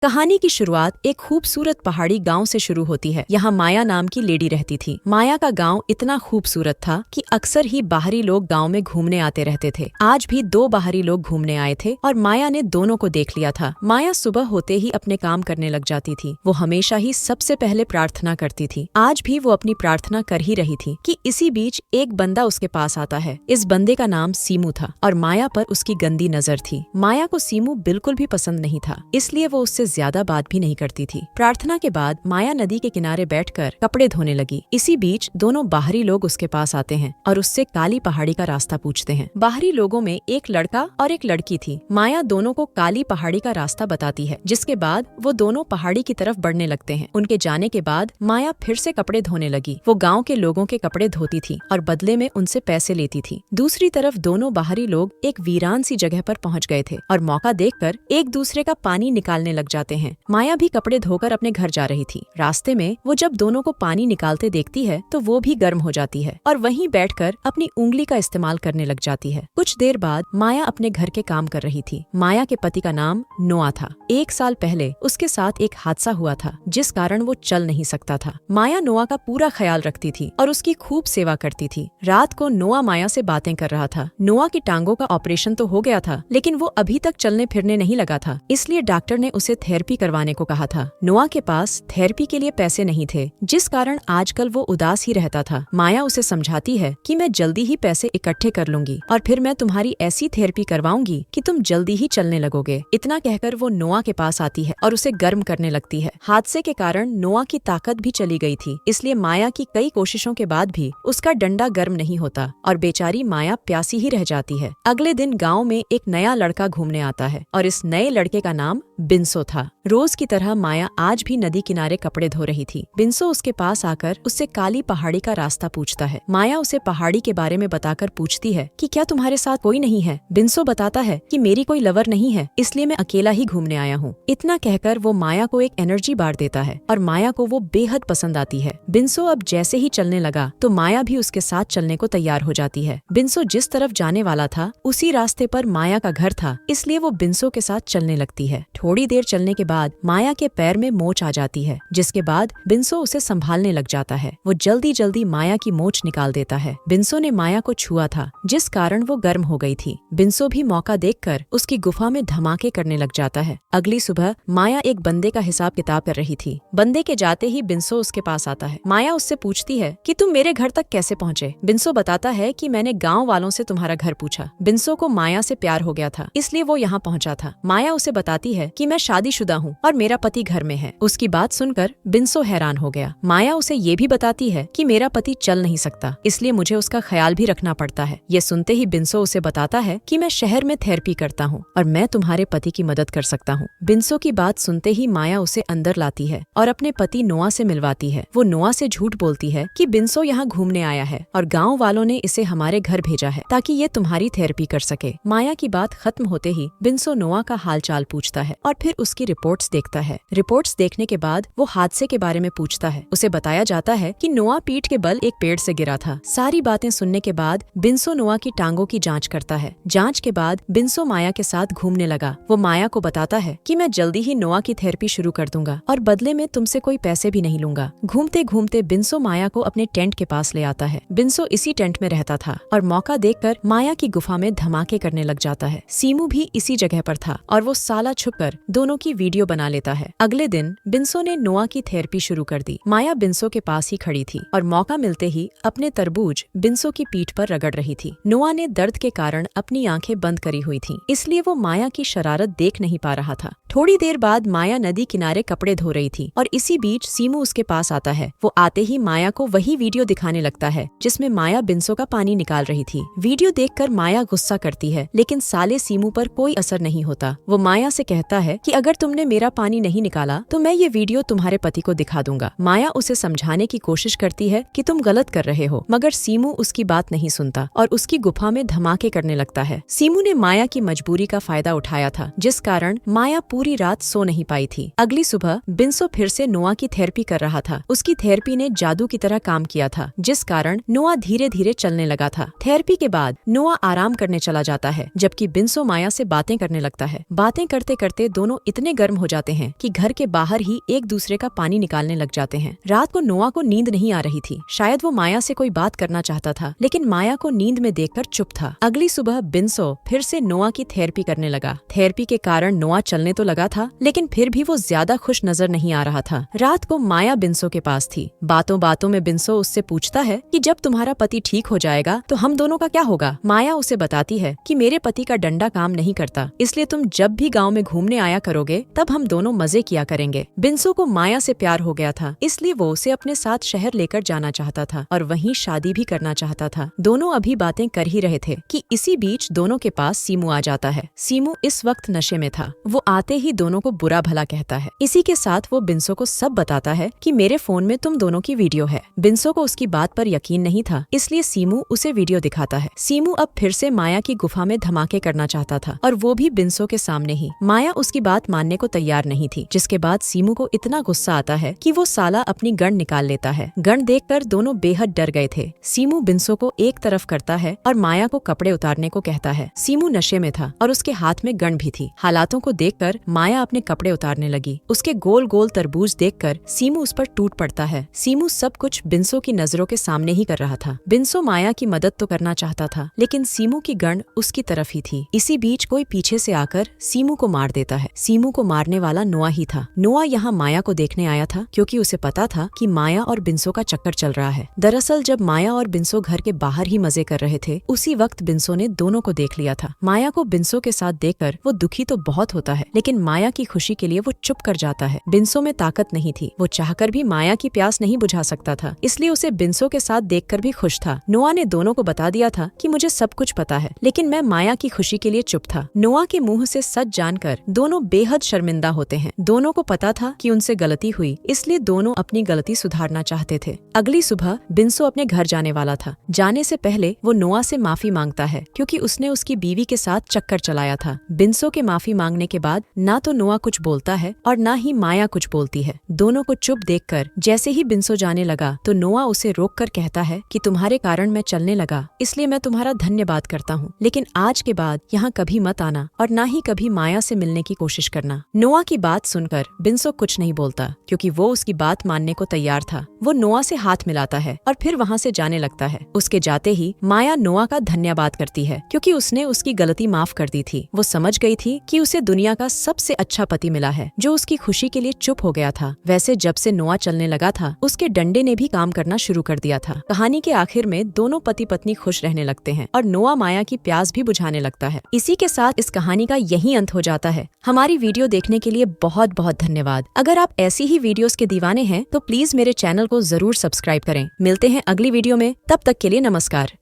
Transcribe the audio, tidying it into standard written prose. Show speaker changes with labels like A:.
A: कहानी की शुरुआत एक खूबसूरत पहाड़ी गांव से शुरू होती है। यहाँ माया नाम की लेडी रहती थी। माया का गांव इतना खूबसूरत था कि अक्सर ही बाहरी लोग गांव में घूमने आते रहते थे। आज भी दो बाहरी लोग घूमने आए थे और माया ने दोनों को देख लिया था। माया सुबह होते ही अपने काम करने लग जाती थी। वो हमेशा ही सबसे पहले प्रार्थना करती थी। आज भी वो अपनी प्रार्थना कर ही रही थी कि इसी बीच एक बंदा उसके पास आता है। इस बंदे का नाम सीमू था और माया पर उसकी गंदी नजर थी। माया को सीमू बिल्कुल भी पसंद नहीं था, इसलिए वो उससे ज्यादा बात भी नहीं करती थी। प्रार्थना के बाद माया नदी के किनारे बैठकर कपड़े धोने लगी। इसी बीच दोनों बाहरी लोग उसके पास आते हैं और उससे काली पहाड़ी का रास्ता पूछते हैं। बाहरी लोगों में एक लड़का और एक लड़की थी। माया दोनों को काली पहाड़ी का रास्ता बताती है, जिसके बाद वो दोनों पहाड़ी की तरफ बढ़ने लगते हैं। उनके जाने के बाद माया फिर से कपड़े धोने लगी। वो गाँव के लोगों के कपड़े धोती थी और बदले में उनसे पैसे लेती थी। दूसरी तरफ दोनों बाहरी लोग एक वीरान सी जगह पर पहुँच गए थे और मौका देखकर एक दूसरे का पानी निकालने लग जाते हैं। माया भी कपड़े धोकर अपने घर जा रही थी। रास्ते में वो जब दोनों को पानी निकालते देखती है तो वो भी गर्म हो जाती है और वहीं बैठकर अपनी उंगली का इस्तेमाल करने लग जाती है। कुछ देर बाद माया अपने घर के काम कर रही थी। माया के पति का नाम नोआ था। 1 साल पहले उसके साथ एक हादसा हुआ था, जिस कारण वो चल नहीं सकता था। माया नोआ का पूरा ख्याल रखती थी और उसकी खूब सेवा करती थी। रात को नोआ माया से बातें कर रहा था। नोआ की टांगों का ऑपरेशन तो हो गया था, लेकिन वो अभी तक चलने फिरने नहीं लगा था, इसलिए डॉक्टर ने उसे थेरेपी करवाने को कहा था। नोआ के पास थेरेपी के लिए पैसे नहीं थे, जिस कारण आजकल वो उदास ही रहता था। माया उसे समझाती है कि मैं जल्दी ही पैसे इकट्ठे कर लूंगी और फिर मैं तुम्हारी ऐसी थेरेपी करवाऊंगी कि तुम जल्दी ही चलने लगोगे। इतना कहकर वो नोआ के पास आती है और उसे गर्म करने लगती है। हादसे के कारण नोआ की ताकत भी चली गई थी, इसलिए माया की कई कोशिशों के बाद भी उसका डंडा गर्म नहीं होता और बेचारी माया प्यासी ही रह जाती है। अगले दिन गाँव में एक नया लड़का घूमने आता है और इस नए लड़के का नाम बिंसो था। रोज की तरह माया आज भी नदी किनारे कपड़े धो रही थी। बिंसो उसके पास आकर उससे काली पहाड़ी का रास्ता पूछता है। माया उसे पहाड़ी के बारे में बताकर पूछती है कि क्या तुम्हारे साथ कोई नहीं है। बिंसो बताता है कि मेरी कोई लवर नहीं है, इसलिए मैं अकेला ही घूमने आया हूँ। इतना कहकर वो माया को एक एनर्जी बार देता है और माया को वो बेहद पसंद आती है। बिंसो अब जैसे ही चलने लगा तो माया भी उसके साथ चलने को तैयार हो जाती है। बिंसो जिस तरफ जाने वाला था उसी रास्ते पर माया का घर था, इसलिए वो बिंसो के साथ चलने लगती है। थोड़ी देर चलने के बाद माया के पैर में मोच आ जाती है, जिसके बाद बिंसो उसे संभालने लग जाता है। वो जल्दी जल्दी माया की मोच निकाल देता है। बिंसो ने माया को छुआ था, जिस कारण वो गर्म हो गई थी। बिंसो भी मौका देखकर उसकी गुफा में धमाके करने लग जाता है। अगली सुबह माया एक बंदे का हिसाब किताब कर रही थी। बंदे के जाते ही बिंसो उसके पास आता है। माया उससे पूछती है कि तुम मेरे घर तक कैसे पहुँचे। बिंसो बताता है कि मैंने गाँव वालों से तुम्हारा घर पूछा। बिंसो को माया से प्यार हो गया था, इसलिए वो यहाँ पहुँचा था। माया उसे बताती है कि मैं शादीशुदा हूँ और मेरा पति घर में है। उसकी बात सुनकर बिंसो हैरान हो गया। माया उसे ये भी बताती है कि मेरा पति चल नहीं सकता, इसलिए मुझे उसका ख्याल भी रखना पड़ता है। ये सुनते ही बिंसो उसे बताता है कि मैं शहर में थेरेपी करता हूँ और मैं तुम्हारे पति की मदद कर सकता हूँ। बिंसो की बात सुनते ही माया उसे अंदर लाती है और अपने पति नोआ से मिलवाती है। वो नोआ से झूठ बोलती है कि बिंसो यहाँ घूमने आया है और गाँव वालों ने इसे हमारे घर भेजा है ताकि ये तुम्हारी थेरेपी कर सके। माया की बात खत्म होते ही बिंसो नोआ का हाल चाल पूछता है और फिर उसकी रिपोर्ट्स देखता है। रिपोर्ट्स देखने के बाद वो हादसे के बारे में पूछता है। उसे बताया जाता है कि नोआ पीठ के बल एक पेड़ से गिरा था। सारी बातें सुनने के बाद बिंसो नोआ की टांगों की जांच करता है। जांच के बाद बिंसो माया के साथ घूमने लगा। वो माया को बताता है कि मैं जल्दी ही नोआ की थेरेपी शुरू कर दूंगा और बदले में तुमसे कोई पैसे भी नहीं लूंगा। घूमते घूमते बिंसो माया को अपने टेंट के पास ले आता है। बिंसो इसी टेंट में रहता था और मौका देखकर माया की गुफा में धमाके करने लग जाता है। सीमू भी इसी जगह पर था और वो साला छुपकर दोनों की वीडियो बना लेता है। अगले दिन बिंसो ने नोआ की थेरेपी शुरू कर दी। माया बिंसो के पास ही खड़ी थी और मौका मिलते ही अपने तरबूज बिंसो की पीठ पर रगड़ रही थी। नोआ ने दर्द के कारण अपनी आंखें बंद करी हुई थीं, इसलिए वो माया की शरारत देख नहीं पा रहा था। थोड़ी देर बाद माया नदी किनारे कपड़े धो रही थी और इसी बीच सीमू उसके पास आता है। वो आते ही माया को वही वीडियो दिखाने लगता है जिसमें माया बिंसो का पानी निकाल रही थी। वीडियो देखकर माया गुस्सा करती है, लेकिन साले सीमू पर कोई असर नहीं होता। वो माया से कहता है कि अगर तुमने मेरा पानी नहीं निकाला तो मैं ये वीडियो तुम्हारे पति को दिखा दूंगा। माया उसे समझाने की कोशिश करती है कि तुम गलत कर रहे हो, मगर सीमू उसकी बात नहीं सुनता और उसकी गुफा में धमाके करने लगता है। सीमू ने माया की मजबूरी का फायदा उठाया था, जिस कारण माया पूरी रात सो नहीं पाई थी। अगली सुबह बिंसो फिर से नोआ की थेरेपी कर रहा था। उसकी थेरेपी ने जादू की तरह काम किया था, जिस कारण नोआ धीरे धीरे चलने लगा था। थेरेपी के बाद नोआ आराम करने चला जाता है, जबकि बिंसो माया से बातें करने लगता है। बातें करते करते दोनों इतने गर्म हो जाते हैं कि घर के बाहर ही एक दूसरे का पानी निकालने लग जाते हैं। रात को नोआ को नींद नहीं आ रही थी। शायद वो माया से कोई बात करना चाहता था, लेकिन माया को नींद में देखकर चुप था। अगली सुबह बिन्सो फिर से नोआ की थेरेपी करने लगा। थेरेपी के कारण नोआ चलने तो लगा था, लेकिन फिर भी वो ज्यादा खुश नजर नहीं आ रहा था। रात को माया बिन्सो के पास थी। बातों बातों में बिन्सो उससे पूछता है कि जब तुम्हारा पति ठीक हो जाएगा तो हम दोनों का क्या होगा। माया उसे बताती है कि मेरे पति का डंडा काम नहीं करता, इसलिए तुम जब भी गांव में घूमने आया करोगे तब हम दोनों मजे किया करेंगे। बिन्सो को माया से प्यार हो गया था, इसलिए वो उसे अपने साथ शहर लेकर जाना चाहता था और वहीं शादी भी करना चाहता था। दोनों अभी बातें कर ही रहे थे कि इसी बीच दोनों के पास सीमू आ जाता है। सीमू इस वक्त नशे में था। वो आते ही दोनों को बुरा भला कहता है। इसी के साथ वो बिन्सो को सब बताता है कि मेरे फोन में तुम दोनों की वीडियो है। बिन्सो को उसकी बात पर यकीन नहीं था, इसलिए सीमू उसे वीडियो दिखाता है। सीमू अब फिर से माया की गुफा में धमाके करना चाहता था और वो भी बिन्सो के सामने ही। माया उसकी बात मानने को तैयार नहीं थी, जिसके बाद सीमू को इतना गुस्सा आता है कि वो साला अपनी गन निकाल लेता है। गन देखकर दोनों बेहद डर गए थे। सीमू बिन्सो को एक तरफ करता है और माया को कपड़े उतारने को कहता है। सीमू नशे में था और उसके हाथ में गन भी थी। हालातों को देखकर माया अपने कपड़े उतारने लगी। उसके गोल गोल तरबूज देखकर सीमू उस पर टूट पड़ता है। सीमू सब कुछ बिन्सो की नजरों के सामने ही कर रहा था। बिन्सो माया की मदद तो करना चाहता था, लेकिन सीमू की गन उसकी तरफ ही थी। इसी बीच कोई पीछे से आकर सीमू को मार देता है। सीमू को मारने वाला नोआ ही था। नोआ यहाँ माया को देखने आया था क्योंकि उसे पता था कि माया और बिन्सो का चक्कर चल रहा है। दरअसल जब माया और बिन्सो घर के बाहर ही मजे कर रहे थे, उसी वक्त बिन्सो ने दोनों को देख लिया था। माया को बिन्सो के साथ देखकर वो दुखी तो बहुत होता है, लेकिन माया की खुशी के लिए वो चुप कर जाता है। बिन्सो में ताकत नहीं थी। वो चाहकर भी माया की प्यास नहीं बुझा सकता था, इसलिए उसे बिन्सो के साथ देखकर भी खुश था। नोआ ने दोनों को बता दिया था कि मुझे सब कुछ पता है, लेकिन मैं माया की खुशी के लिए चुप था। नोआ के मुंह से सच जानकर दोनों बेहद शर्मिंदा होते हैं। दोनों को पता था कि उनसे गलती हुई, इसलिए दोनों अपनी गलती सुधारना चाहते थे। अगली सुबह बिन्सो अपने घर जाने वाला था। जाने से पहले वो नोआ से माफी मांगता है क्योंकि उसने उसकी बीवी के साथ चक्कर चलाया था। बिन्सो के माफी मांगने के बाद ना तो नोआ कुछ बोलता है और ना ही माया कुछ बोलती है। दोनों को चुप देखकर जैसे ही बिन्सो जाने लगा तो नोआ उसे रोककर कहता है कि तुम्हारे कारण मैं चलने लगा, इसलिए मैं तुम्हारा धन्यवाद करता हूँ, लेकिन आज के बाद यहाँ कभी मत आना और ना ही कभी माया से मिलने की कोशिश करना। नोआ की बात सुनकर बिन्सो कुछ नहीं बोलता क्योंकि वो उसकी बात मानने को तैयार था। वो नोआ से हाथ मिलाता है और फिर वहाँ से जाने लगता है। उसके जाते ही माया नोआ का धन्यवाद करती है क्योंकि उसने उसकी गलती माफ कर दी थी। वो समझ गई थी कि उसे दुनिया का सबसे अच्छा पति मिला है जो उसकी खुशी के लिए चुप हो गया था। वैसे जब से नोआ चलने लगा था, उसके डंडे ने भी काम करना शुरू कर दिया था। कहानी के आखिर में दोनों पति पत्नी खुश रहने लगते हैं और नोआ माया की प्यास भी बुझाने लगता है। इसी के साथ इस कहानी का यही अंत हो जाता है। हमारी वीडियो देखने के लिए बहुत बहुत धन्यवाद। अगर आप ऐसी ही वीडियोस के दीवाने हैं तो प्लीज मेरे चैनल को जरूर सब्सक्राइब करें। मिलते हैं अगली वीडियो में, तब तक के लिए नमस्कार।